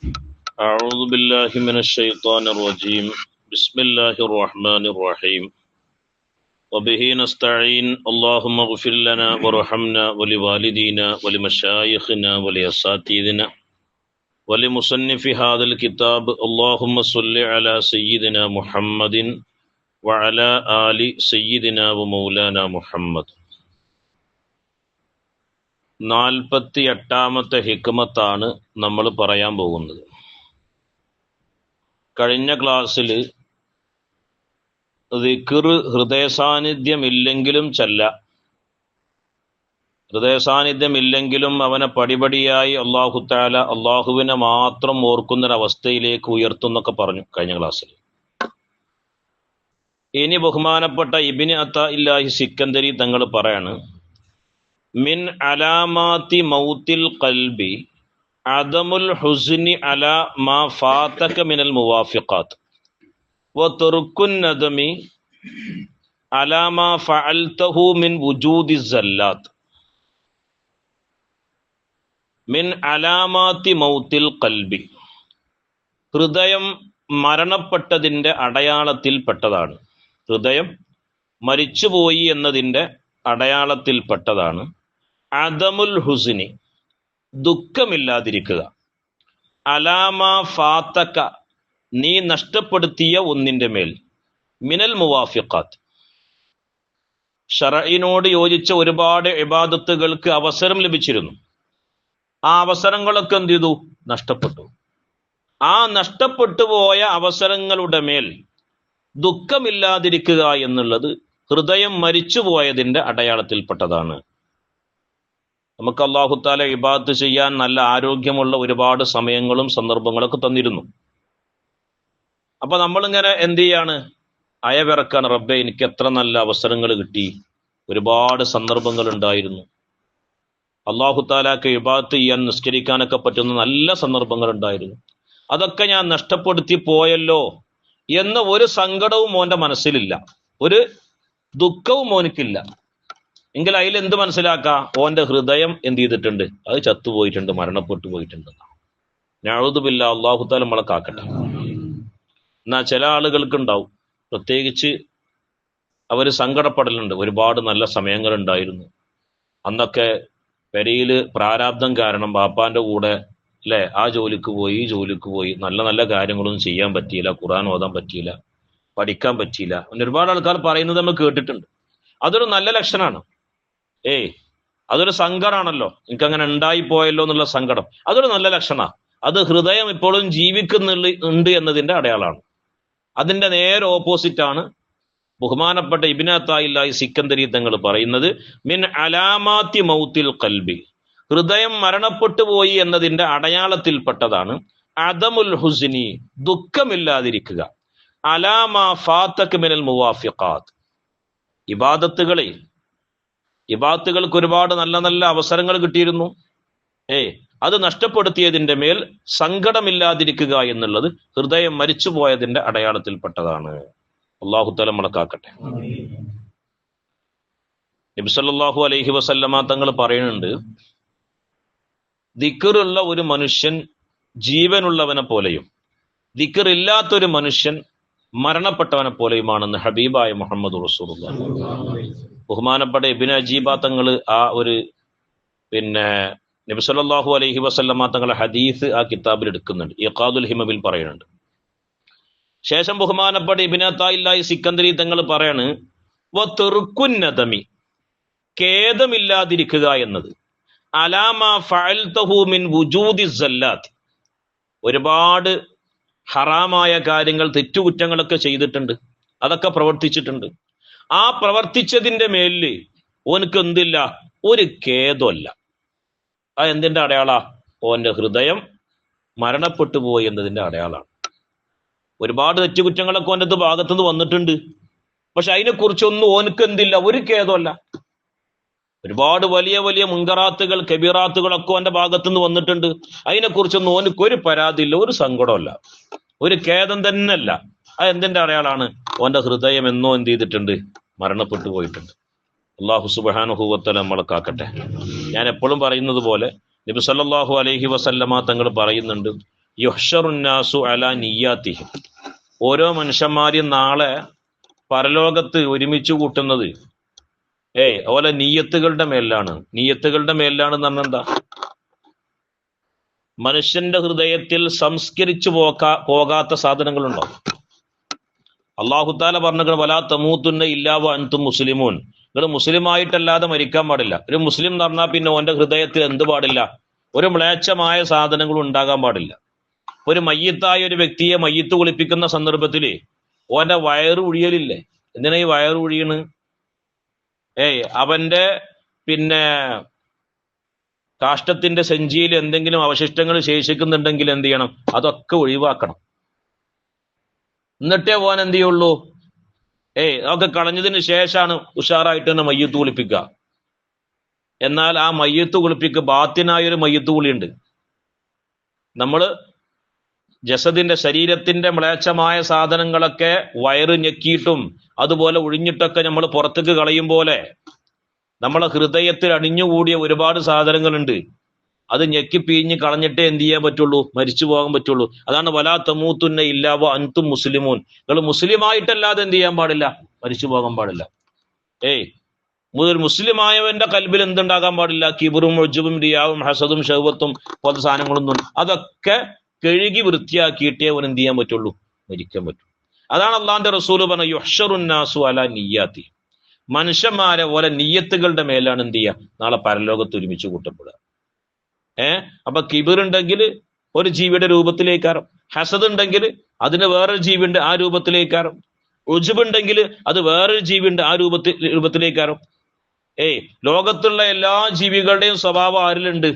أعوذ بالله من الشيطان الرجيم بسم الله الرحمن الرحيم وبه نستعين اللهم اغفر لنا وارحمنا ولوالدينا ولمشايخنا ولأساتذتنا ولمصنف هذا الكتاب اللهم صل على سيدنا محمد وعلى آل سيدنا ومولانا محمد. 48ാമത്തെ ഹിക്മത്താണ് നമ്മൾ പറയാൻ പോകുന്നത്. കഴിഞ്ഞ ക്ലാസ്സിൽ ദിക്ർ ഹൃദയസാന്നിധ്യമില്ലെങ്കിലും ഹൃദയസാന്നിധ്യമില്ലെങ്കിലും അവനെ പടിപടിയായി അല്ലാഹു തആല അള്ളാഹുവിനെ മാത്രം ഓർക്കുന്നൊരവസ്ഥയിലേക്ക് ഉയർത്തുന്നൊക്കെ പറഞ്ഞു കഴിഞ്ഞ ക്ലാസ്സിൽ. ഇനി ബഹുമാനപ്പെട്ട ഇബ്നു അത്താഇല്ലാഹി സിക്കന്ദരി തങ്ങൾ പറയാണ്, മിൻ അലാമാത്തി മൗത്തിൽ ഖൽബി അദമുൽ ഹുസ്നി അലാ മാ ഫാതക മിനൽ മുവാഫിഖാത്ത് വതർക്കുൻ നദമി അലാ മാ ഫഅൽതഹു മിൻ വുജൂദി സല്ലാത്ത്. മിൻ അലാമാത്തി മൗത്തിൽ ഖൽബി, ഹൃദയം മരണപ്പെട്ടതിൻ്റെ അടയാളത്തിൽപ്പെട്ടതാണ്. ഹൃദയം മരിച്ചുപോയി എന്നതിൻ്റെ അടയാളത്തിൽപ്പെട്ടതാണ് അദമുൽ ഹുസ്നി, ദുഃഖമില്ലാതിരിക്കുക. അലാമ ഫാതക, നീ നഷ്ടപ്പെടുത്തിയ ഒന്നിൻ്റെ മേൽ. മിനൽ മുവാഫിഖാത്ത്, ശറഈനോട് യോജിച്ച ഒരുപാട് ഇബാദത്തുകൾക്ക് അവസരം ലഭിച്ചിരുന്നു. ആ അവസരങ്ങളൊക്കെ എന്ത് ചെയ്തു? നഷ്ടപ്പെട്ടു. ആ നഷ്ടപ്പെട്ടു പോയ അവസരങ്ങളുടെ മേൽ ദുഃഖമില്ലാതിരിക്കുക എന്നുള്ളത് ഹൃദയം മരിച്ചുപോയതിൻ്റെ അടയാളത്തിൽപ്പെട്ടതാണ്. നമുക്ക് അല്ലാഹു തആല ഇബാദത്ത് ചെയ്യാൻ നല്ല ആരോഗ്യമുള്ള ഒരുപാട് സമയങ്ങളും സന്ദർഭങ്ങളൊക്കെ തന്നിരുന്നു. അപ്പൊ നമ്മളിങ്ങനെ എന്ത് ചെയ്യാണ്? അയവിറക്കാണ്, റബ്ബേ എനിക്ക് എത്ര നല്ല അവസരങ്ങൾ കിട്ടി, ഒരുപാട് സന്ദർഭങ്ങൾ ഉണ്ടായിരുന്നു. അല്ലാഹു തആലക്ക് ഇബാദത്ത് ചെയ്യാൻ, നിസ്കരിക്കാനൊക്കെ പറ്റുന്ന നല്ല സന്ദർഭങ്ങൾ ഉണ്ടായിരുന്നു. അതൊക്കെ ഞാൻ നഷ്ടപ്പെടുത്തി പോയല്ലോ എന്ന ഒരു സങ്കടവും മോന്റെ മനസ്സിലില്ല, ഒരു ദുഃഖവും മോനിക്കില്ല. എങ്കിൽ അതിൽ എന്ത് മനസ്സിലാക്കാം? ഓന്റെ ഹൃദയം എന്ത് ചെയ്തിട്ടുണ്ട്? അത് ചത്തുപോയിട്ടുണ്ട്, മരണപ്പെട്ടു പോയിട്ടുണ്ട്. നഅൂദു ബില്ലാഹ്, അല്ലാഹു തആല നമ്മളെ കാക്കട്ടെ. എന്നാ ചില ആളുകൾക്ക് ഉണ്ടാവും, പ്രത്യേകിച്ച് അവര് സങ്കടപ്പെടലുണ്ട്. ഒരുപാട് നല്ല സമയങ്ങൾ ഉണ്ടായിരുന്നു, അന്നൊക്കെ പെരയിൽ പ്രാരാബ്ദം കാരണം ബാപ്പാന്റെ കൂടെ അല്ലെ ആ ജോലിക്ക് പോയി, ഈ ജോലിക്ക് പോയി, നല്ല നല്ല കാര്യങ്ങളൊന്നും ചെയ്യാൻ പറ്റിയില്ല, ഖുർആൻ ഓതാൻ പറ്റിയില്ല, പഠിക്കാൻ പറ്റിയില്ല. അങ്ങനെ ഒരുപാട് ആൾക്കാർ പറയുന്നത് നമ്മൾ കേട്ടിട്ടുണ്ട്. അതൊരു നല്ല ലക്ഷണമാണ്. അതൊരു സങ്കടമാണല്ലോ, എനിക്കങ്ങനെ ഉണ്ടായി പോയല്ലോ എന്നുള്ള സങ്കടം. അതൊരു നല്ല ലക്ഷണമാണ്. അത് ഹൃദയം ഇപ്പോഴും ജീവിക്കുന്നുണ്ട് എന്നതിന്റെ അടയാളമാണ്. അതിന്റെ നേരെ ഓപ്പോസിറ്റ് ആണ് ബഹുമാനപ്പെട്ട ഇബ്നു അത്താഇല്ലാഹി സിക്കന്ദരി തങ്ങൾ പറയുന്നത്, മിൻ അലാമാത്തി മൗത്തിൽ ഖൽബി, ഹൃദയം മരണപ്പെട്ടു പോയി എന്നതിന്റെ അടയാളത്തിൽപ്പെട്ടതാണ് അദമുൽ ഹുസ്നി, ദുഃഖമില്ലാതിരിക്കുക. അലാമാ ഫാതക മിനൽ മുവാഫിഖാത്ത്, ഇബാദത്തുകൾക്ക് ഒരുപാട് നല്ല നല്ല അവസരങ്ങൾ കിട്ടിയിരുന്നു. അത് നഷ്ടപ്പെടുത്തിയതിന്റെ മേൽ സങ്കടമില്ലാതിരിക്കുക എന്നുള്ളത് ഹൃദയം മരിച്ചുപോയതിന്റെ അടയാളത്തിൽപ്പെട്ടതാണ്. അല്ലാഹു തആല നമ്മളെ കാക്കട്ടെ. നബി സല്ലല്ലാഹു അലൈഹി വസല്ലമ തങ്ങൾ പറയുന്നുണ്ട്, ദിക്റുള്ള ഒരു മനുഷ്യൻ ജീവനുള്ളവനെ പോലെയും ദിക്ർ ഇല്ലാത്തൊരു മനുഷ്യൻ മരണപ്പെട്ടവനെ പോലെയുമാണെന്ന് ഹബീബായ മുഹമ്മദ് റസൂലുള്ളാഹി. ബഹുമാനപ്പെട്ട ഇബ്നു അജീബ തങ്ങൾ ആ ഒരു നബി സല്ലല്ലാഹു അലൈഹി വസല്ലമ തങ്ങളെ ഹദീസ് ആ കിതാബിൽ എടുക്കുന്നുണ്ട്, ഇഖാദുൽ ഹിമബിൽ പറയുന്നുണ്ട്. ശേഷം ബഹുമാനപ്പെട്ട ഇബ്നു അത്താഇല്ലാഹി സിക്കന്ദരി തങ്ങൾ പറയാണ്, വതർക്കുൻ നദമി, ഖേദമില്ലാതിരിക്കുക എന്നത്. അലാമാ ഫഅൽതഹു മിൻ വുജൂദി സല്ലാത്ത്, ഒരുപാട് ഹറാമായ കാര്യങ്ങൾ, തെറ്റുകുറ്റങ്ങളൊക്കെ ചെയ്തിട്ടുണ്ട്, അതൊക്കെ പ്രവർത്തിച്ചിട്ടുണ്ട്. ആ പ്രവർത്തിച്ചതിന്റെ മേലില് ഓനക്ക് എന്തില്ല? ഒരു ഖേദമല്ല. ആ എന്തിന്റെ അടയാളാ? ഓന്റെ ഹൃദയം മരണപ്പെട്ടു പോയി എന്നതിന്റെ അടയാളാണ്. ഒരുപാട് തെറ്റുകുറ്റങ്ങളൊക്കെ ഓൻ്റെ ഭാഗത്തുനിന്ന് വന്നിട്ടുണ്ട്, പക്ഷെ അതിനെക്കുറിച്ചൊന്നും ഓനക്ക് എന്തില്ല? ഒരു ഖേദമല്ല. ഒരുപാട് വലിയ വലിയ മുൻകറാത്തുകൾ, കബീറാത്തുകളൊക്കെ ഓന്റെ ഭാഗത്തുനിന്ന് വന്നിട്ടുണ്ട്, അതിനെക്കുറിച്ചൊന്നും ഓനക്ക് ഒരു പരാതിയില്ല, ഒരു സങ്കടമല്ല, ഒരു ഖേദം തന്നെയല്ല. അത് എന്തിന്റെ അടയാളാണ്? ഓന്റെ ഹൃദയം എന്നോ എന്ത് ചെയ്തിട്ടുണ്ട്? മരണപ്പെട്ടു പോയിട്ടുണ്ട്. അല്ലാഹു സുബ്ഹാനഹു വ തആല നമ്മളെ കാക്കട്ടെ. ഞാൻ എപ്പോഴും പറയുന്നത് പോലെ നബി സല്ലല്ലാഹു അലൈഹി വസല്ലമ തങ്ങൾ പറയുന്നുണ്ട്, യുഹ്ശറുന്നാസു അലാ നിയ്യാത്തിഹിം, ഓരോ മനുഷ്യന്മാരെയും നാളെ പരലോകത്ത് ഒരുമിച്ച് കൂട്ടുന്നത് ഓലെ നീയത്തുകളുടെ മേലാണ്. നീയത്തുകളുടെ മേലാണെന്ന് പറഞ്ഞാൽ എന്താ? മനുഷ്യന്റെ ഹൃദയത്തിൽ സംസ്കരിച്ചു പോകാത്ത സാധനങ്ങളുണ്ടോ? അള്ളാഹുത്താല പറഞ്ഞ വലാ തമൂത്തുന്ന ഇല്ലാവ അൻതും മുസ്ലിമൂൻ, നിങ്ങൾ മുസ്ലിമായിട്ടല്ലാതെ മരിക്കാൻ പാടില്ല. ഒരു മുസ്ലിം എന്ന് പറഞ്ഞാൽ പിന്നെ ഓന്റെ ഹൃദയത്തിൽ എന്ത് പാടില്ല? ഒരു മ്ലേച്ഛമായ സാധനങ്ങൾ ഉണ്ടാകാൻ പാടില്ല. ഒരു മയ്യത്തായ ഒരു വ്യക്തിയെ മയ്യത്ത് കുളിപ്പിക്കുന്ന സന്ദർഭത്തില് ഓന്റെ വയറ് ഒഴിയലില്ലേ? എന്തിനാ ഈ വയറ് ഒഴിയണ്? അവന്റെ പിന്നെ കാഷ്ടത്തിന്റെ സഞ്ചിയിൽ എന്തെങ്കിലും അവശിഷ്ടങ്ങൾ ശേഷിക്കുന്നുണ്ടെങ്കിൽ എന്ത് ചെയ്യണം? അതൊക്കെ ഒഴിവാക്കണം. എന്നിട്ടേ ഓൻ എന്ത് ചെയ്യുള്ളൂ? അതൊക്കെ കളഞ്ഞതിന് ശേഷമാണ് ഉഷാറായിട്ട് തന്നെ മയ്യത്ത് കുളിപ്പിക്കുക. എന്നാൽ ആ മയ്യത്ത് കുളിപ്പിക്ക് ബാത്തിനായൊരു മയ്യത്ത് കുളിയുണ്ട്. നമ്മള് ജസദിന്റെ ശരീരത്തിന്റെ മ്ലേച്ഛമായ സാധനങ്ങളൊക്കെ വയറ് ഞെക്കിയിട്ടും അതുപോലെ ഒഴിഞ്ഞിട്ടൊക്കെ നമ്മൾ പുറത്തേക്ക് കളയും പോലെ നമ്മളെ ഹൃദയത്തിൽ അണിഞ്ഞുകൂടിയ ഒരുപാട് സാധനങ്ങളുണ്ട്. അത് ഞെക്കി പിഴിഞ്ഞ് കളഞ്ഞിട്ടേ എന്ത് ചെയ്യാൻ പറ്റുള്ളൂ? മരിച്ചു പോകാൻ പറ്റുള്ളൂ. അതാണ് വലാ തമൂത്തുന്ന ഇല്ലാവ അൻതും മുസ്ലിമൂൻ, നിങ്ങൾ മുസ്ലിമായിട്ടല്ലാതെ എന്ത് ചെയ്യാൻ പാടില്ല? മരിച്ചു പോകാൻ പാടില്ല. ഒരു മുസ്ലിമായവന്റെ കൽബിൽ എന്തുണ്ടാകാൻ പാടില്ല? കിബറും ഉജ്ബും റിയാവും ഹസദും ഷഹ്വത്തും പോലത്തെ സാധനങ്ങളൊന്നും. അതൊക്കെ കഴുകി വൃത്തിയാക്കിയിട്ടേ അവൻ എന്ത് ചെയ്യാൻ പറ്റുള്ളൂ? മരിക്കാൻ പറ്റും. അതാണ് അള്ളാന്റെ റസൂല് പറഞ്ഞ യുഹ്ശറുന്നാസു അലാ നിയ്യാത്തി, മനുഷ്യന്മാരെ പോലെ നീയത്തുകളുടെ മേലാണ് എന്ത് ചെയ്യുക? നാളെ പരലോകത്ത് ഒരുമിച്ച് കൂട്ടപ്പെടുക. അപ്പൊ കിബിറുണ്ടെങ്കിൽ ഒരു ജീവിയുടെ രൂപത്തിലേക്കാറും, ഹസദ് ഉണ്ടെങ്കിൽ അതിന് വേറൊരു ജീവിയുണ്ട് ആ രൂപത്തിലേക്കാറും, ഉജ്ബുണ്ടെങ്കിൽ അത് വേറൊരു ജീവിയുണ്ട് ആ രൂപത്തിലേക്കാറും. ലോകത്തുള്ള എല്ലാ ജീവികളുടെയും സ്വഭാവം ആരിലുണ്ട്?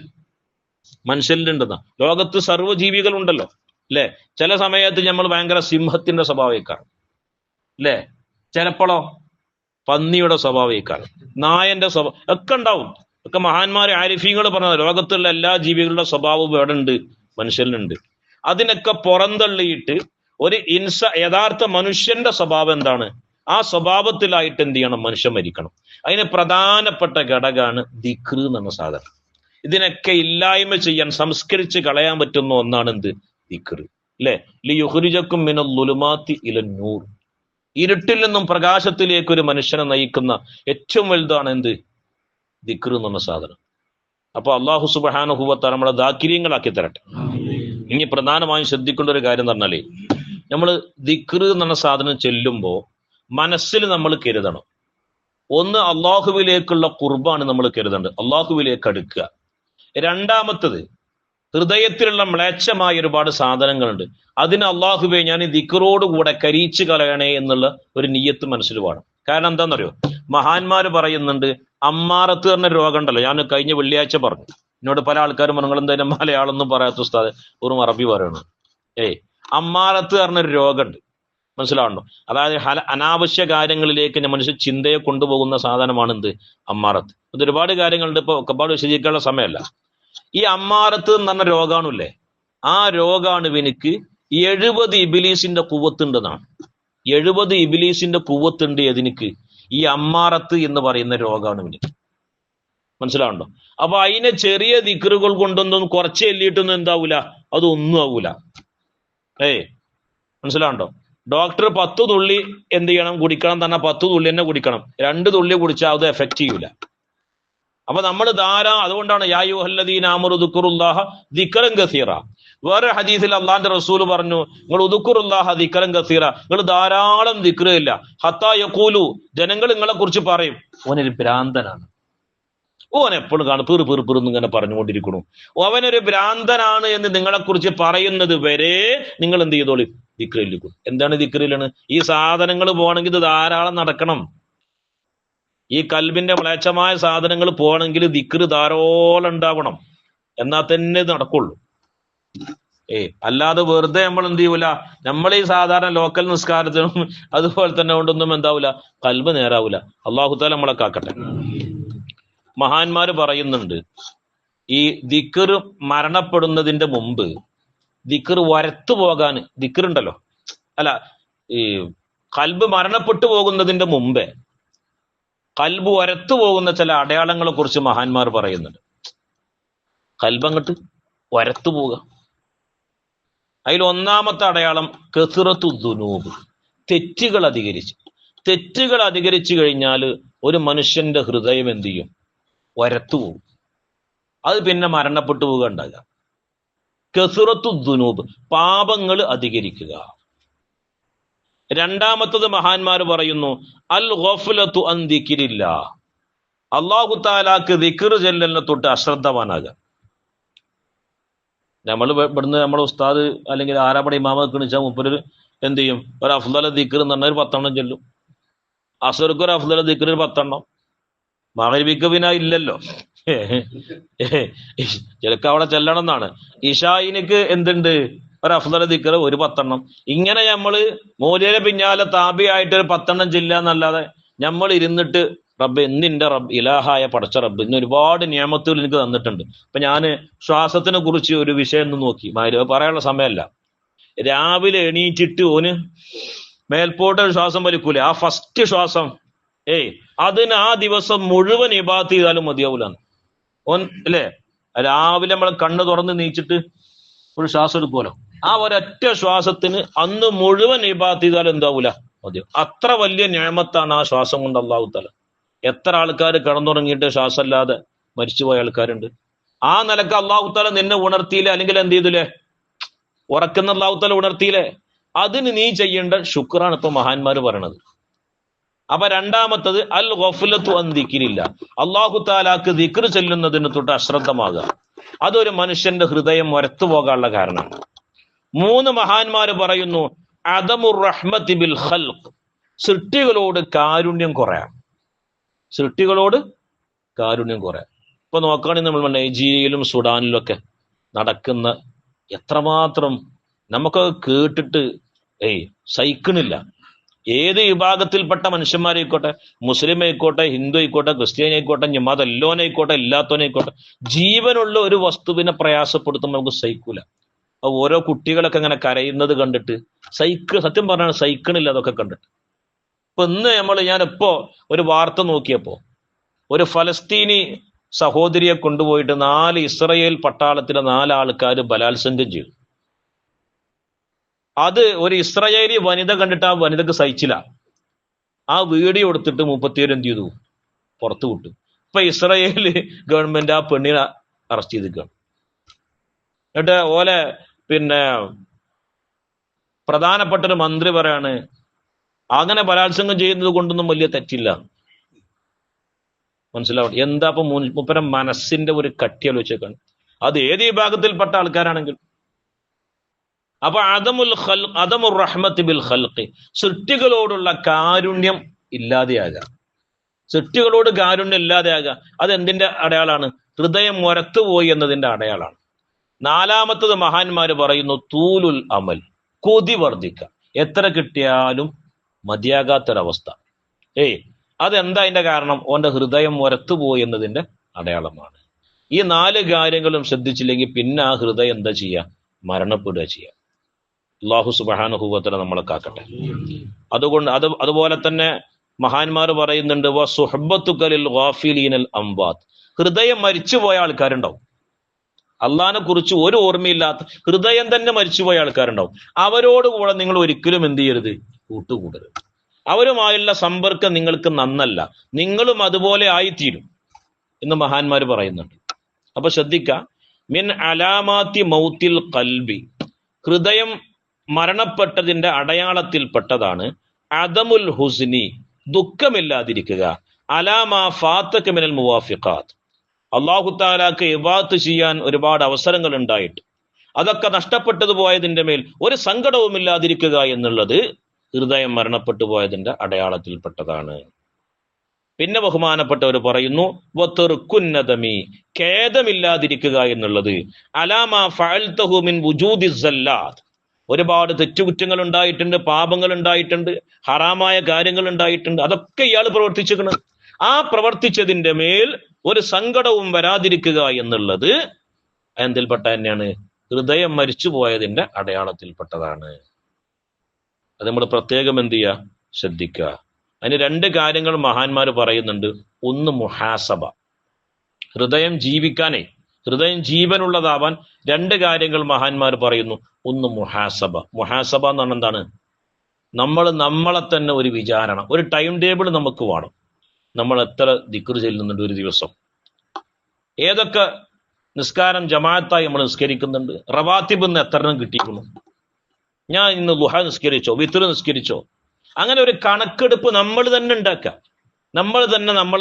മനുഷ്യരിലുണ്ടെന്നാ. ലോകത്ത് സർവ്വജീവികൾ ഉണ്ടല്ലോ അല്ലെ? ചില സമയത്ത് നമ്മൾ ഭയങ്കര സിംഹത്തിന്റെ സ്വഭാവക്കാറും അല്ലെ, ചിലപ്പോഴോ പന്നിയുടെ സ്വഭാവക്കാറും, നായന്റെ സ്വഭാവം ഒക്കെ ഉണ്ടാവും. ഒക്കെ മഹാന്മാരെ ആരിഫീങ്ങൾ പറഞ്ഞത് ലോകത്തുള്ള എല്ലാ ജീവികളുടെ സ്വഭാവവും എവിടെ ഉണ്ട്? മനുഷ്യരിലുണ്ട്. അതിനൊക്കെ പുറന്തള്ളിയിട്ട് ഒരു യഥാർത്ഥ മനുഷ്യന്റെ സ്വഭാവം എന്താണ്? ആ സ്വഭാവത്തിലായിട്ട് എന്ത് ചെയ്യണം? മനുഷ്യൻ മരിക്കണം. അതിന് പ്രധാനപ്പെട്ട ഘടകമാണ് ദിക്ർ എന്ന സാധനം. ഇതിനൊക്കെ ഇല്ലായ്മ ചെയ്യാൻ, സംസ്കരിച്ച് കളയാൻ പറ്റുന്ന ഒന്നാണ് എന്ത്? ദിക്ർ അല്ലെ? ലിയുഖ്രിജക്കും മിനൽ ളുലുമാത്തി ഇലൻ നൂർ, ഇരുട്ടിൽ നിന്നും പ്രകാശത്തിലേക്ക് ഒരു മനുഷ്യനെ നയിക്കുന്ന ഏറ്റവും വലുതാണ് എന്ത്? ദിക്ർ എന്ന സാധനം. അപ്പൊ അള്ളാഹു സുബ്ഹാനഹു വ തആല നമ്മളെ ദാക്കിര്യങ്ങളാക്കി തരട്ടെ. ഇനി പ്രധാനമായും ശ്രദ്ധിക്കേണ്ട ഒരു കാര്യം എന്ന് പറഞ്ഞാല്, നമ്മൾ ദിക്ർ എന്ന സാധനം ചെല്ലുമ്പോൾ മനസ്സിൽ നമ്മൾ കരുതണം, ഒന്ന് അള്ളാഹുവിലേക്കുള്ള ഖുർബാണ് നമ്മൾ കരുതേണ്ടത്, അള്ളാഹുവിലേക്ക് അടുക്കുക. രണ്ടാമത്തത്, ഹൃദയത്തിലുള്ള മ്ലേച്ഛമായ ഒരുപാട് സാധനങ്ങളുണ്ട്, അതിന് അള്ളാഹുവെ ഞാൻ ഈ ദിക്റോടുകൂടെ കരിയിച്ചു കളയണേ എന്നുള്ള ഒരു നിയ്യത്ത് മനസ്സിൽ വേണം. കാരണം എന്താണെന്നറിയോ? മഹാന്മാര് പറയുന്നുണ്ട്, അമ്മാറത്ത് പറഞ്ഞ രോഗം ഉണ്ടല്ലോ. ഞാൻ കഴിഞ്ഞ വെള്ളിയാഴ്ച പറഞ്ഞു, എന്നോട് പല ആൾക്കാരും നിങ്ങൾ എന്തായാലും മലയാളമൊന്നും പറയാത്ത ഉസ്താദ്, ഒരു അറബി പറയണം. അമ്മാറത്ത് പറഞ്ഞൊരു രോഗമുണ്ട്, മനസ്സിലാവണ്ടോ? അതായത് അനാവശ്യ കാര്യങ്ങളിലേക്ക് മനുഷ്യ ചിന്തയെ കൊണ്ടുപോകുന്ന സാധനമാണ് എന്ത്? അമ്മാറത്ത്. അത് ഒരുപാട് കാര്യങ്ങളുണ്ട്, ഇപ്പൊ ഒരുപാട് വിശദീകരിക്കാനുള്ള സമയമല്ല. ഈ അമ്മാറത്ത് എന്ന് പറഞ്ഞ രോഗാണുല്ലേ, ആ രോഗാണുവിനിക്ക് 70 ഇബിലീസിന്റെ കുവ്വത്തുണ്ടെന്നാണ്. 70 ഇബിലീസിന്റെ കുവ്വത്തുണ്ട് എതിനിക്ക്, ഈ അമ്മാറത്ത് എന്ന് പറയുന്ന രോഗാണുവിന്. മനസ്സിലാവുണ്ടോ? അപ്പൊ അതിനെ ചെറിയ ദിക്റുകൾ കൊണ്ടൊന്നും കുറച്ച് എല്ലിയിട്ടൊന്നും എന്താവൂല, അതൊന്നും ആവൂല. മനസ്സിലാവുണ്ടോ? ഡോക്ടർ 10 തുള്ളി എന്ത് ചെയ്യണം? കുടിക്കണം തന്നെ 10 തുള്ളി തന്നെ കുടിക്കണം. 2 തുള്ളി കുടിച്ചാൽ അത് എഫക്ട് ചെയ്യൂല. അപ്പൊ നമ്മൾ അതുകൊണ്ടാണ് യാ അയ്യുഹല്ലദീന ആമനൂ ദുക്റുല്ലാഹ ദിക്റൻ കസീറ. വേറെ ഹദീസിൽ അള്ളാന്റെ റസൂൽ പറഞ്ഞു, നിങ്ങൾ ഉദ്കുറുല്ലാഹ ദിക്റൻ കസീറ, നിങ്ങൾ ധാരാളം ദിക്ർ ഇല്ല. ഹത്താ യഖൂലു, ജനങ്ങൾ നിങ്ങളെ കുറിച്ച് പറയും, ഓനൊരു ഭ്രാന്തനാണ്, ഓൻ എപ്പോഴും കാണും പിറുപിറുന്ന് ഇങ്ങനെ പറഞ്ഞുകൊണ്ടിരിക്കണു, അവനൊരു ഭ്രാന്തനാണ് എന്ന് നിങ്ങളെ കുറിച്ച് പറയുന്നത് വരെ നിങ്ങൾ എന്ത് ചെയ്തോളി? ദിക്റിലിക്കും. എന്താണ് ദിക്റിലാണ്? ഈ സാധനങ്ങൾ പോകണമെങ്കിൽ ഇത് ധാരാളം നടക്കണം. ഈ കൽബിന്റെ മ്ലേച്ഛമായ സാധനങ്ങൾ പോകണമെങ്കിൽ ദിക്ർ ധാരാളം ഉണ്ടാവണം, എന്നാൽ തന്നെ നടക്കുള്ളൂ. അല്ലാതെ വെറുതെ നമ്മൾ എന്ത് ചെയ്യൂല, നമ്മൾ ഈ സാധാരണ ലോക്കൽ നിസ്കാരത്തിനും അതുപോലെ തന്നെ കൊണ്ടൊന്നും എന്താവൂല, കൽബ് നേരാവൂല. അല്ലാഹു തആല നമ്മളെ കാക്കട്ടെ. മഹാന്മാര് പറയുന്നുണ്ട്, ഈ ദിക്ർ മരണപ്പെടുന്നതിന്റെ മുമ്പ് ദിക്ർ വരത്തു പോകാൻ, ദിക്ർ ഉണ്ടല്ലോ, അല്ല, ഈ കൽബ് മരണപ്പെട്ടു പോകുന്നതിന്റെ മുമ്പേ കൽബ് വരത്തു പോകുന്ന ചില അടയാളങ്ങളെ കുറിച്ച് മഹാന്മാർ പറയുന്നുണ്ട്. കൽബ് അങ്ങോട്ട് വരത്തു പോവുക, അതിൽ ഒന്നാമത്തെ അടയാളം കസ്റത്തു ദുനൂബ്, തെറ്റുകൾ അധികരിച്ച്. തെറ്റുകൾ അധികരിച്ചു കഴിഞ്ഞാൽ ഒരു മനുഷ്യന്റെ ഹൃദയം എന്ത് ചെയ്യും? വരത്തു പോകും. അത് പിന്നെ മരണപ്പെട്ടു പോവുക ഉണ്ടാകുക. കസ്റത്തു ദുനൂബ്, പാപങ്ങൾ അധികരിക്കുക. രണ്ടാമത്തത് മഹാന്മാർ പറയുന്നു അൽ ഗഫ്ലത്തു അൻ ദിക്രില്ലാഹ്, അല്ലാഹു തആലാക്ക് ദിക്ർ ചെല്ലലിനെ തൊട്ട് അശ്രദ്ധവാനാകുക. നമ്മൾ ഇവിടുന്ന് നമ്മുടെ ഉസ്താദ് അല്ലെങ്കിൽ ആരാപട ഇമാമ നിൽക്കണിച്ചാൽ മുപ്പര് എന്ത് ചെയ്യും? ഒരു അഫ്ദല ദിക്ർ എന്ന് പറഞ്ഞാൽ ഒരു 10 എണ്ണം ചെല്ലും. അസർക്ക് ഒരു അഫ്ദല ദിക്ർ ഒരു 10 എണ്ണം. മഗ്‌രിബിക്ക് പിന്നെ ഇല്ലല്ലോ, ചിലക്ക് അവിടെ ചെല്ലണം എന്നാണ്. ഇശായിനിക്ക് എന്തുണ്ട്? ഒരു അഫ്ദല ദിക്ർ ഒരു 10 എണ്ണം. ഇങ്ങനെ നമ്മള് മൂല്യരെ പിന്നാലെ താബിയായിട്ട് ഒരു 10 എണ്ണം ചെല്ലുക എന്നല്ലാതെ നമ്മൾ ഇരുന്നിട്ട് റബ്ബ് എന്നിന്റെ റബ്ബ് ഇലാഹായ പടച്ച റബ്ബ് ഇന്ന് ഒരുപാട് നിയമത്തുകൾ എനിക്ക് തന്നിട്ടുണ്ട്. അപ്പൊ ഞാൻ ശ്വാസത്തിനെ കുറിച്ച് ഒരു വിഷയം ഒന്ന് നോക്കി, പറയാനുള്ള സമയമല്ല. രാവിലെ എണീറ്റിട്ട് ഓന് മേൽപോട്ട് ശ്വാസം വലിക്കൂലേ, ആ ഫസ്റ്റ് ശ്വാസം, അതിന് ആ ദിവസം മുഴുവൻ ഇബാദത്ത് ചെയ്താലും മതിയാവൂല ഓൻ അല്ലേ? രാവിലെ നമ്മളെ കണ്ണ് തുറന്ന് നീച്ചിട്ട് ഒരു ശ്വാസം എടുക്കുമല്ലോ, ആ ഒരൊറ്റ ശ്വാസത്തിന് അന്ന് മുഴുവൻ ഇബാദത്ത് ചെയ്താലും എന്താവൂല, മതിയോ. അത്ര വലിയ നിഅമത്താണ് ആ ശ്വാസം കൊണ്ട് അല്ലാഹു തആല. എത്ര ആൾക്കാർ കിടന്നുറങ്ങിയിട്ട് ശ്വാസമില്ലാതെ മരിച്ചുപോയ ആൾക്കാരുണ്ട്. ആ നിലക്ക് അല്ലാഹു തആല നിന്നെ ഉണർത്തിയില്ലേ, അല്ലെങ്കിൽ എന്ത് ചെയ്തില്ലേ? ഉറക്കുന്ന അല്ലാഹു തആല ഉണർത്തിയില്ലേ? അതിന് നീ ചെയ്യേണ്ട ശുക്റാണ് ഇപ്പൊ മഹാന്മാര് പറയണത്. അപ്പൊ രണ്ടാമത്തത് അൽ ഗഫ്ലത്തു അൻ ദിക്രില്ലാഹ്, അല്ലാഹു തആലാക്ക് ദിക്ർ ചെല്ലുന്നതിന് തൊട്ട് അശ്രദ്ധമാകുക. അതൊരു മനുഷ്യന്റെ ഹൃദയം മരത്തു പോകാനുള്ള കാരണമാണ്. 3 മഹാന്മാര് പറയുന്നു അദമുർ റഹ്മത്തി ബിൽ ഖൽഖ്, സൃഷ്ടികളോട് കാരുണ്യം കുറയാം. സൃഷ്ടികളോട് കാരുണ്യം കുറയാം. ഇപ്പൊ നോക്കുകയാണെങ്കിൽ നമ്മൾ നൈജീരിയയിലും സുഡാനിലും ഒക്കെ നടക്കുന്ന എത്രമാത്രം നമുക്ക് കേട്ടിട്ട് സഹിക്കണില്ല. ഏത് വിഭാഗത്തിൽപ്പെട്ട മനുഷ്യന്മാരായിക്കോട്ടെ, മുസ്ലിം ആയിക്കോട്ടെ, ഹിന്ദു ആയിക്കോട്ടെ, ക്രിസ്ത്യാനി ആയിക്കോട്ടെ, മതല്ലോനായിക്കോട്ടെ, ഇല്ലാത്തവനായിക്കോട്ടെ, ജീവനുള്ള ഒരു വസ്തുവിനെ പ്രയാസപ്പെടുത്തുമ്പോൾ നമുക്ക് സഹിക്കൂല. ഓരോ കുട്ടികളൊക്കെ ഇങ്ങനെ കരയുന്നത് കണ്ടിട്ട് സത്യം പറഞ്ഞാൽ സഹിക്കണില്ല അതൊക്കെ കണ്ടിട്ട്. ഇപ്പൊ ഇന്ന് ഞാനിപ്പോ ഒരു വാർത്ത നോക്കിയപ്പോ ഒരു ഫലസ്തീനി സഹോദരിയെ കൊണ്ടുപോയിട്ട് 4 ഇസ്രയേൽ പട്ടാളത്തിലെ 4 ആൾക്കാർ ബലാത്സംഗം ചെയ്തു. അത് ഒരു ഇസ്രായേലി വനിത കണ്ടിട്ട് ആ വനിതക്ക് സഹിച്ചില്ല. ആ വീഡിയോ എടുത്തിട്ട് 37 എന്ത് ചെയ്തു? പുറത്തു വിട്ടു. ഇപ്പൊ ഇസ്രായേല് ഗവൺമെന്റ് ആ പെണ്ണിനെ അറസ്റ്റ് ചെയ്തിരിക്കുകയാണ്. എന്നിട്ട് ഓലെ പ്രധാനപ്പെട്ട ഒരു മന്ത്രി പറയാണ് അങ്ങനെ ബലാത്സംഗം ചെയ്യുന്നത് കൊണ്ടൊന്നും വലിയ തെറ്റില്ല. മനസ്സിലാവട്ടെ, എന്താ ഇപ്പൊ മൂപ്പരം മനസ്സിന്റെ ഒരു കട്ടി ആലോചിച്ചേക്കാണ്. അത് ഏത് വിഭാഗത്തിൽപ്പെട്ട ആൾക്കാരാണെങ്കിൽ. അപ്പൊ അദമുർ റഹ്മത്തി ബിൽ ഖൽഖി, സൃഷ്ടികളോടുള്ള കാരുണ്യം ഇല്ലാതെയാകുക. സൃഷ്ടികളോട് കാരുണ്യം ഇല്ലാതെയാകുക അതെന്തിന്റെ അടയാളാണ്? ഹൃദയം മുരത്തുപോയി എന്നതിന്റെ അടയാളാണ്. 4മത്തത് മഹാന്മാര് പറയുന്നു തൂലുൽ അമൽ, കൊതി വർദ്ധിക്കുക. എത്ര കിട്ടിയാലും മതിയാകാത്തൊരവസ്ഥ. അതെന്താ അതിന്റെ കാരണം? ഓന്റെ ഹൃദയം മുരത്തുപോയി എന്നതിന്റെ അടയാളമാണ്. ഈ 4 കാര്യങ്ങളും ശ്രദ്ധിച്ചില്ലെങ്കിൽ പിന്നെ ആ ഹൃദയം എന്താ ചെയ്യുക? മരണപ്പെടുക ചെയ്യുക. അല്ലാഹു സുബ്ഹാനഹു വ തആല നമ്മളെ കാക്കട്ടെ. അതുകൊണ്ട് അതുപോലെ തന്നെ മഹാന്മാർ പറയുന്നുണ്ട് വസുഹ്ബത്തുക ലിൽ ഗാഫിലീനൽ അംവാത്ത്, ഹൃദയം മരിച്ചുപോയ ആൾക്കാരുണ്ടാവും. അള്ളാഹിനെ കുറിച്ച് ഒരു ഓർമ്മയില്ലാത്ത ഹൃദയം തന്നെ മരിച്ചുപോയ ആൾക്കാരുണ്ടാവും. അവരോട് കൂടെ നിങ്ങൾ ഒരിക്കലും എന്ത് ചെയ്യരുത്? കൂട്ടുകൂടരുത്. അവരുമായുള്ള സമ്പർക്കം നിങ്ങൾക്ക് നന്നല്ല. നിങ്ങളും അതുപോലെ ആയിത്തീരും എന്ന് മഹാന്മാർ പറയുന്നുണ്ട്. അപ്പൊ ശ്രദ്ധിക്ക, മിൻ അലാമാത്തി മൗത്തിൽ ഖൽബി, ഹൃദയം മരണപ്പെട്ടതിന്റെ അടയാളത്തിൽപ്പെട്ടതാണ് അദമുൽ ഹുസ്നി, ദുഃഖമില്ലാതിരിക്കുക. അലാമാ ഫാതക മിനൽ മുവാഫിഖാത്ത്, അല്ലാഹു തആലാക്ക് ഇബാദത്ത് ചെയ്യാൻ ഒരുപാട് അവസരങ്ങൾ ഉണ്ടായിട്ട് അതൊക്കെ നഷ്ടപ്പെട്ടു പോയതിന്റെ മേൽ ഒരു സങ്കടവും ഇല്ലാതിരിക്കുക എന്നുള്ളത് ഹൃദയം മരണപ്പെട്ടു പോയതിന്റെ അടയാളത്തിൽപ്പെട്ടതാണ്. പിന്നെ ബഹുമാനപ്പെട്ടവർ പറയുന്നു വതർകുന്നദമി, ഖേദമില്ലാതിരിക്കുക എന്നുള്ളത് അലാമാ ഫഅൽതഹു മിൻ വുജൂദി സല്ലാത്ത്, ഒരുപാട് തെറ്റുകുറ്റങ്ങൾ ഉണ്ടായിട്ടുണ്ട്, പാപങ്ങൾ ഉണ്ടായിട്ടുണ്ട്, ഹറാമായ കാര്യങ്ങൾ ഉണ്ടായിട്ടുണ്ട്, അതൊക്കെ ഇയാൾ പ്രവർത്തിച്ചിരിക്കണം. ആ പ്രവർത്തിച്ചതിന്റെ മേൽ ഒരു സങ്കടവും വരാതിരിക്കുക എന്നുള്ളത് എന്തിൽപ്പെട്ട തന്നെയാണ്? ഹൃദയം മരിച്ചു പോയതിന്റെ അടയാളത്തിൽപ്പെട്ടതാണ്. അത് നമ്മൾ പ്രത്യേകം എന്ത് ചെയ്യുക? ശ്രദ്ധിക്കുക. അതിന് 2 കാര്യങ്ങൾ മഹാന്മാർ പറയുന്നുണ്ട്. ഒന്ന് മുഹാസബ, ഹൃദയം ജീവിക്കാനേ ഹൃദയം ജീവനുള്ളതാവാൻ രണ്ട് കാര്യങ്ങൾ മഹാന്മാർ പറയുന്നു. ഒന്ന് മുഹാസബ. മുഹാസബ എന്ന് പറഞ്ഞാൽ എന്താണ്? നമ്മളെ തന്നെ ഒരു വിചാരണ, ഒരു ടൈം ടേബിൾ നമുക്ക് വേണം. നമ്മൾ എത്ര ദിക്ർ ചെല്ലുന്നുണ്ട് ഒരു ദിവസം, ഏതൊക്കെ നിസ്കാരം ജമാഅത്തായി നമ്മൾ നിസ്കരിക്കുന്നുണ്ട്, റവാത്തിബ് എന്ന് എത്ര എണ്ണം കിട്ടിയിരിക്കുന്നു, ഞാൻ ഇന്ന് ദുഹ നിസ്കരിച്ചോ, വിത്ർ നിസ്കരിച്ചോ, അങ്ങനെ ഒരു കണക്കെടുപ്പ് നമ്മൾ തന്നെ ഉണ്ടാക്കുക. നമ്മൾ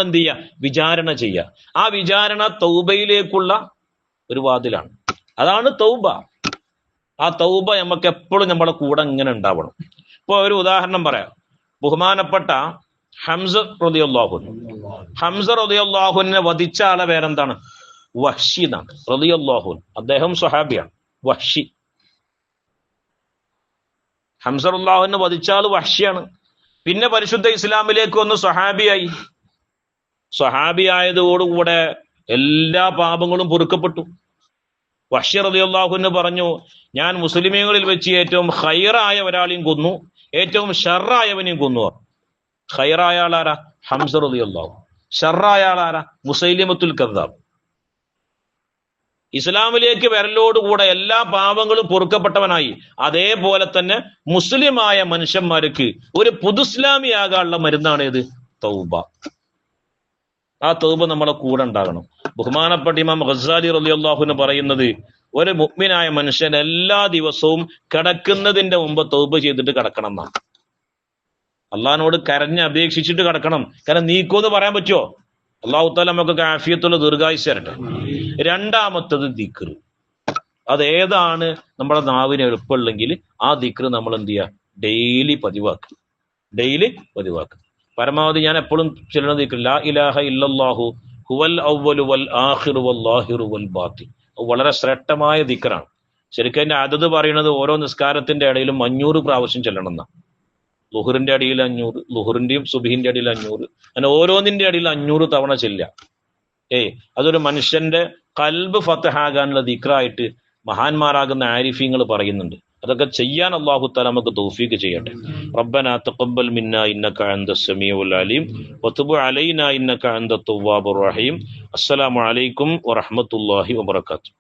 എന്ത് ചെയ്യുക? വിചാരണ ചെയ്യുക. ആ വിചാരണ തൗബയിലേക്കുള്ള ഒരു വാതിലാണ്. അതാണ് തൗബ. ആ തൗബ നമുക്ക് എപ്പോഴും നമ്മളെ കൂടെ ഇങ്ങനെ ഉണ്ടാവണം. ഇപ്പൊ ഒരു ഉദാഹരണം പറയാം. ബഹുമാനപ്പെട്ട ഹംസ റളിയല്ലാഹു അൻഹുവിനെ വധിച്ച ആളെ പേരെന്താണ്? വഹ്ഷി എന്നാണ്. റളിയല്ലാഹു അൻഹു, അദ്ദേഹം സ്വഹാബിയാണ്. വഹ്ഷി, ഹംസ റളിയല്ലാഹു അൻഹു വധിച്ച ആള് വഹ്ഷിയാണ്. പിന്നെ പരിശുദ്ധ ഇസ്ലാമിലേക്ക് വന്ന് സ്വഹാബിയായി. സ്വഹാബിയായതോടുകൂടെ എല്ലാ പാപങ്ങളും പൊറുക്കപ്പെട്ടു. വഹ്ഷി റളിയല്ലാഹു അൻഹു പറഞ്ഞു, ഞാൻ മുസ്ലിമീങ്ങളിൽ വെച്ച് ഏറ്റവും ഖൈറായ ഒരാളെയും കൊന്നു, ഏറ്റവും ഷർറായവനെയും കൊന്നു. ഖൈറായ ആളാരാ? ഹംസ റളിയല്ലാഹു. ഷർറായ ആളാരാ? മുസൈലിമത്തുൽ കദ്ദാബ്. ഇസ്ലാമിലേക്ക് വരലോടുകൂടെ എല്ലാ പാപങ്ങളും പൊറുക്കപ്പെട്ടവനായി. അതേപോലെ തന്നെ മുസ്ലിമായ മനുഷ്യന്മാർക്ക് ഒരു പുതുസ്ലാമിയാകാനുള്ള മരുന്നാണ് ഏത്? തൗബ. ആ തൗബ നമ്മളെ കൂടെ ഉണ്ടാകണം. ബഹുമാനപ്പെട്ട ഇമാം ഗസാലി റളിയല്ലാഹു അൻഹു പറയുന്നത്, ഒരു മുഅ്മിനായ മനുഷ്യൻ എല്ലാ ദിവസവും കിടക്കുന്നതിന്റെ മുമ്പ് തൗബ ചെയ്തിട്ട് കിടക്കണം എന്നാണ്. അള്ളാഹിനോട് കരഞ്ഞ് അപേക്ഷിച്ചിട്ട് കിടക്കണം. കാരണം നീക്കോന്ന് പറയാൻ പറ്റുമോ? അള്ളാഹു തആല നമുക്കൊക്കെ ആഫിയത്തുള്ള ദീർഘായുസ്സ് തരട്ടെ. രണ്ടാമത്തത് ദിക്ർ. അതേതാണ് നമ്മുടെ നാവിന് എളുപ്പമുള്ളെങ്കിൽ ആ ദിക്ർ നമ്മൾ എന്ത് ചെയ്യുക? ഡെയിലി പതിവാക്കുക. പരമാവധി ഞാൻ എപ്പോഴും ചൊല്ലുന്ന ദിക്ർ ലാ ഇലാഹ ഇല്ലല്ലാഹു ഹുവൽ അവ്വലു വൽ ആഖിറു വൽ ലാഹിറു വൽ ബാത്തിൻ. വളരെ ശ്രേഷ്ഠമായ ദിക്റാണ്. ശരിക്കും അതിന്റെ അതത് പറയുന്നത് ഓരോ നിസ്കാരത്തിന്റെ ഇടയിലും 500 പ്രാവശ്യം ചെല്ലണം എന്നാണ്. ളുഹറിന്റെ അടിയിൽ 500, ളുഹറിന്റെയും സുബഹിന്റെ അടിയിൽ 500, അങ്ങനെ ഓരോന്നിന്റെ അടിയിൽ 500 തവണ ചെല്ലുക. അതൊരു മനുഷ്യന്റെ ഖൽബ് ഫതഹാകാനുള്ള ദിക്റായിട്ട് മഹാന്മാരാകുന്ന ആരിഫീങ്ങൾ പറയുന്നുണ്ട്. അതൊക്കെ ചെയ്യാൻ അല്ലാഹു തആല നമുക്ക് തൗഫീഖ് ചെയ്യട്ടെ. റബ്ബനാ തഖബ്ബൽ മിന്നാ ഇന്നക അൻതസ് സമീഉൽ അലീം വതുബ് അലൈനാ ഇന്നക അൻതത് തവ്വാബുർ റഹീം. അസ്സലാമു അലൈക്കും വറഹ്മത്തുള്ളാഹി വബറകാതുഹു.